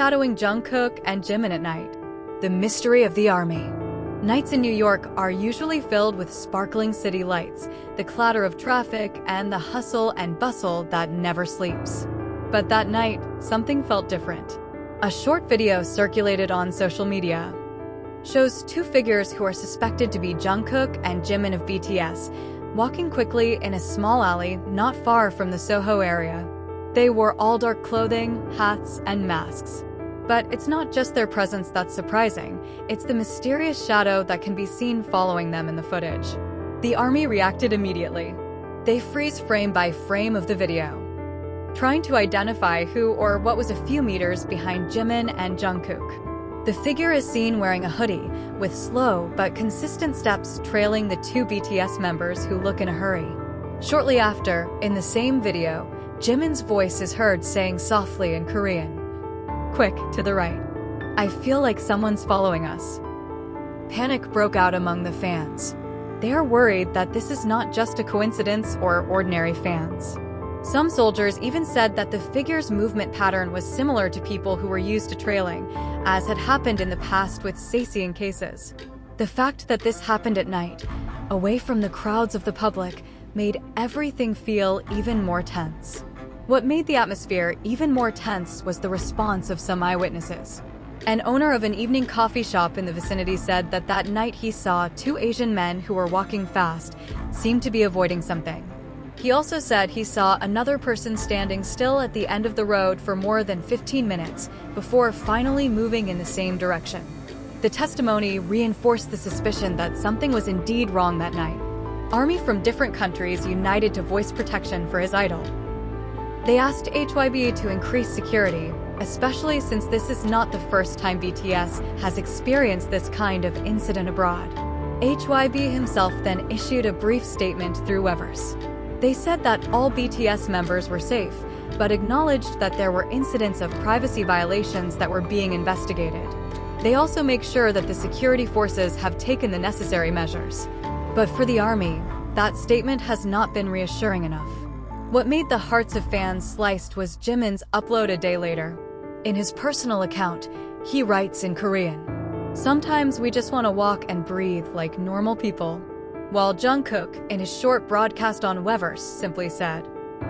overshadowing Jungkook and Jimin at night. The mystery of the army. Nights in New York are usually filled with sparkling city lights, the clatter of traffic, and the hustle and bustle that never sleeps. But that night, something felt different. A short video circulated on social media shows two figures who are suspected to be Jungkook and Jimin of BTS, walking quickly in a small alley not far from the Soho area. They wore all dark clothing, hats, and masks. But it's not just their presence that's surprising, it's the mysterious shadow that can be seen following them in the footage. The army reacted immediately. They freeze frame by frame of the video, trying to identify who or what was a few meters behind Jimin and Jungkook. The figure is seen wearing a hoodie, with slow but consistent steps trailing the two BTS members who look in a hurry. Shortly after, in the same video, Jimin's voice is heard saying softly in Korean, "Quick, to the right. I feel like someone's following us." Panic broke out among the fans. They are worried that this is not just a coincidence or ordinary fans. Some soldiers even said that the figure's movement pattern was similar to people who were used to trailing, as had happened in the past with Saesian cases. The fact that this happened at night, away from the crowds of the public, made everything feel even more tense. What made the atmosphere even more tense was the response of some eyewitnesses. An owner of an evening coffee shop in the vicinity said that that night he saw two Asian men who were walking fast, seemed to be avoiding something. He also said he saw another person standing still at the end of the road for more than 15 minutes before finally moving in the same direction. The testimony reinforced the suspicion that something was indeed wrong that night. Army from different countries united to voice protection for his idol. They asked HYB to increase security, especially since this is not the first time BTS has experienced this kind of incident abroad. HYB himself then issued a brief statement through Weverse. They said that all BTS members were safe, but acknowledged that there were incidents of privacy violations that were being investigated. They also make sure that the security forces have taken the necessary measures. But for the army, that statement has not been reassuring enough. What made the hearts of fans sliced was Jimin's upload a day later. In his personal account, he writes in Korean, "Sometimes we just want to walk and breathe like normal people." While Jungkook, in his short broadcast on Weverse, simply said,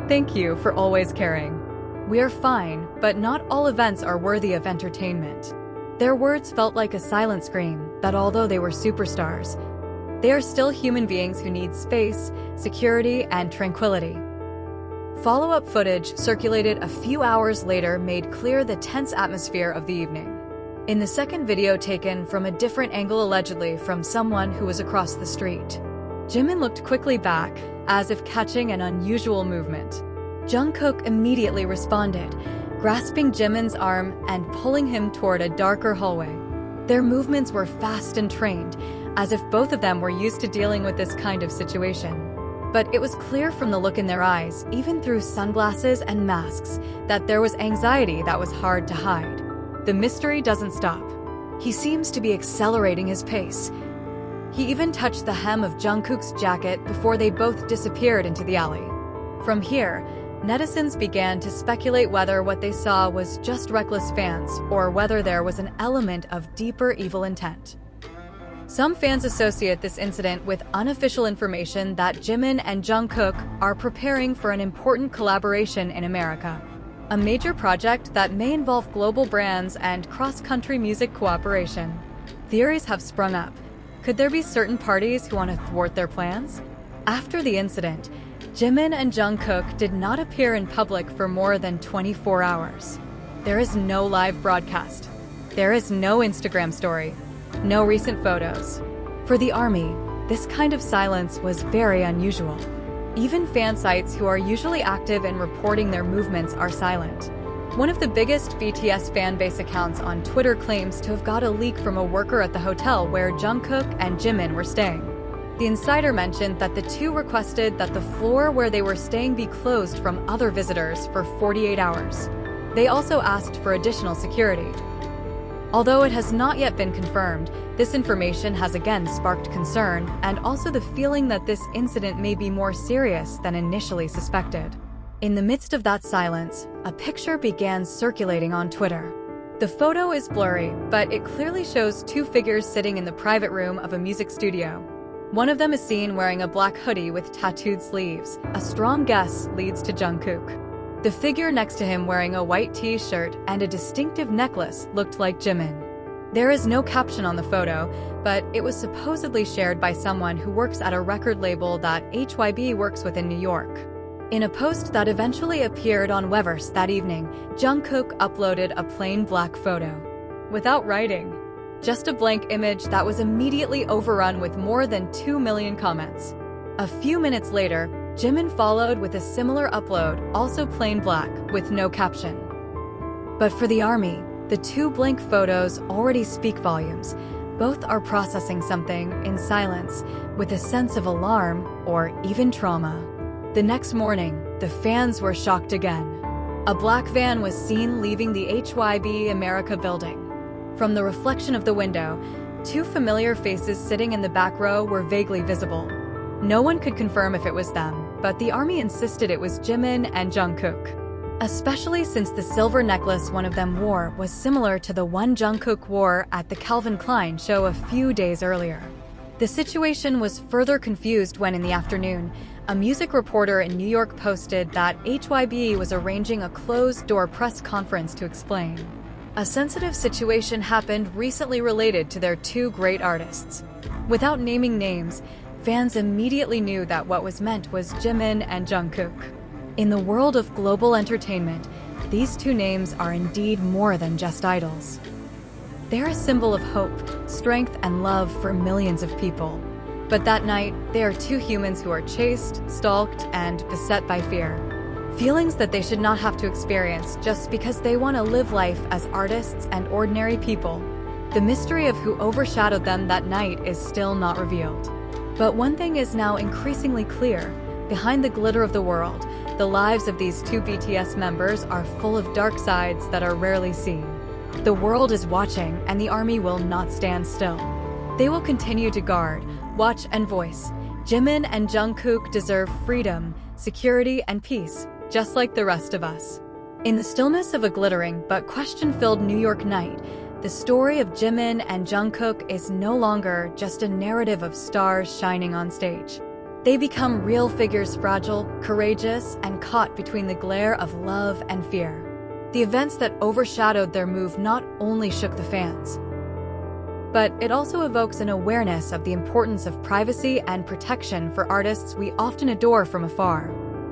"Thank you for always caring. We are fine, but not all events are worthy of entertainment." Their words felt like a silent scream that although they were superstars, they are still human beings who need space, security, and tranquility. Follow-up footage circulated a few hours later made clear the tense atmosphere of the evening. In the second video taken from a different angle allegedly from someone who was across the street, Jimin looked quickly back, as if catching an unusual movement. Jungkook immediately responded, grasping Jimin's arm and pulling him toward a darker hallway. Their movements were fast and trained, as if both of them were used to dealing with this kind of situation. But it was clear from the look in their eyes, even through sunglasses and masks, that there was anxiety that was hard to hide. The mystery doesn't stop. He seems to be accelerating his pace. He even touched the hem of Jungkook's jacket before they both disappeared into the alley. From here, netizens began to speculate whether what they saw was just reckless fans or whether there was an element of deeper evil intent. Some fans associate this incident with unofficial information that Jimin and Jungkook are preparing for an important collaboration in America, a major project that may involve global brands and cross-country music cooperation. Theories have sprung up. Could there be certain parties who want to thwart their plans? After the incident, Jimin and Jungkook did not appear in public for more than 24 hours. There is no live broadcast. There is no Instagram story. No recent photos. For the army, this kind of silence was very unusual. Even fan sites who are usually active in reporting their movements are silent. One of the biggest BTS fanbase accounts on Twitter claims to have got a leak from a worker at the hotel where Jungkook and Jimin were staying. The insider mentioned that the two requested that the floor where they were staying be closed from other visitors for 48 hours. They also asked for additional security. Although it has not yet been confirmed, this information has again sparked concern and also the feeling that this incident may be more serious than initially suspected. In the midst of that silence, a picture began circulating on Twitter. The photo is blurry, but it clearly shows two figures sitting in the private room of a music studio. One of them is seen wearing a black hoodie with tattooed sleeves. A strong guess leads to Jungkook. The figure next to him wearing a white t-shirt and a distinctive necklace looked like Jimin. There is no caption on the photo, but it was supposedly shared by someone who works at a record label that HYB works with in New York. In a post that eventually appeared on Weverse that evening, Jungkook uploaded a plain black photo. Without writing. Just a blank image that was immediately overrun with more than 2 million comments. A few minutes later, Jimin followed with a similar upload, also plain black, with no caption. But for the ARMY, the two blank photos already speak volumes. Both are processing something in silence, with a sense of alarm or even trauma. The next morning, the fans were shocked again. A black van was seen leaving the HYB America building. From the reflection of the window, two familiar faces sitting in the back row were vaguely visible. No one could confirm if it was them, but the ARMY insisted it was Jimin and Jungkook. Especially since the silver necklace one of them wore was similar to the one Jungkook wore at the Calvin Klein show a few days earlier. The situation was further confused when, in the afternoon, a music reporter in New York posted that HYB was arranging a closed-door press conference to explain. A sensitive situation happened recently related to their two great artists. Without naming names, fans immediately knew that what was meant was Jimin and Jungkook. In the world of global entertainment, these two names are indeed more than just idols. They're a symbol of hope, strength, and love for millions of people. But that night, they are two humans who are chased, stalked, and beset by fear. Feelings that they should not have to experience just because they want to live life as artists and ordinary people. The mystery of who overshadowed them that night is still not revealed. But one thing is now increasingly clear. Behind the glitter of the world, the lives of these two BTS members are full of dark sides that are rarely seen. The world is watching, and the ARMY will not stand still. They will continue to guard, watch, and voice. Jimin and Jungkook deserve freedom, security, and peace, just like the rest of us. In the stillness of a glittering but question-filled New York night, the story of Jimin and Jungkook is no longer just a narrative of stars shining on stage. They become real figures, fragile, courageous, and caught between the glare of love and fear. The events that overshadowed their move not only shook the fans, but it also evokes an awareness of the importance of privacy and protection for artists we often adore from afar.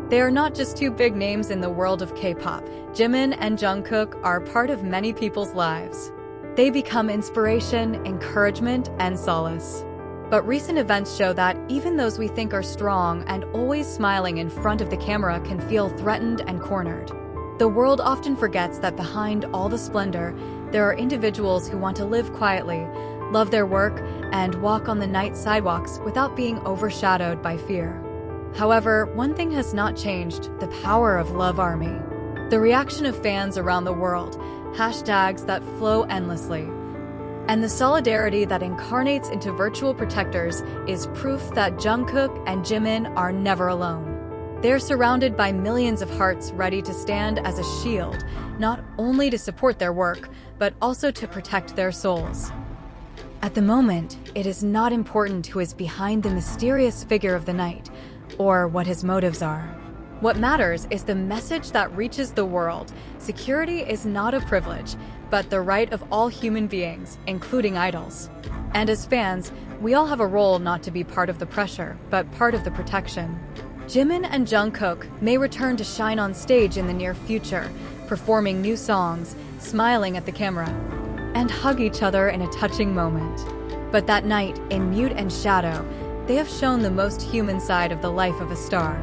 They are not just two big names in the world of K-pop. Jimin and Jungkook are part of many people's lives. They become inspiration, encouragement, and solace. But recent events show that even those we think are strong and always smiling in front of the camera can feel threatened and cornered. The world often forgets that behind all the splendor, there are individuals who want to live quietly, love their work, and walk on the night sidewalks without being overshadowed by fear. However, one thing has not changed: the power of Love Army. The reaction of fans around the world, hashtags that flow endlessly, and the solidarity that incarnates into virtual protectors is proof that Jungkook and Jimin are never alone. They're surrounded by millions of hearts ready to stand as a shield, not only to support their work, but also to protect their souls. At the moment, it is not important who is behind the mysterious figure of the night, or what his motives are. What matters is the message that reaches the world. Security is not a privilege, but the right of all human beings, including idols. And as fans, we all have a role not to be part of the pressure, but part of the protection. Jimin and Jungkook may return to shine on stage in the near future, performing new songs, smiling at the camera, and hug each other in a touching moment. But that night, in mute and shadow, they have shown the most human side of the life of a star.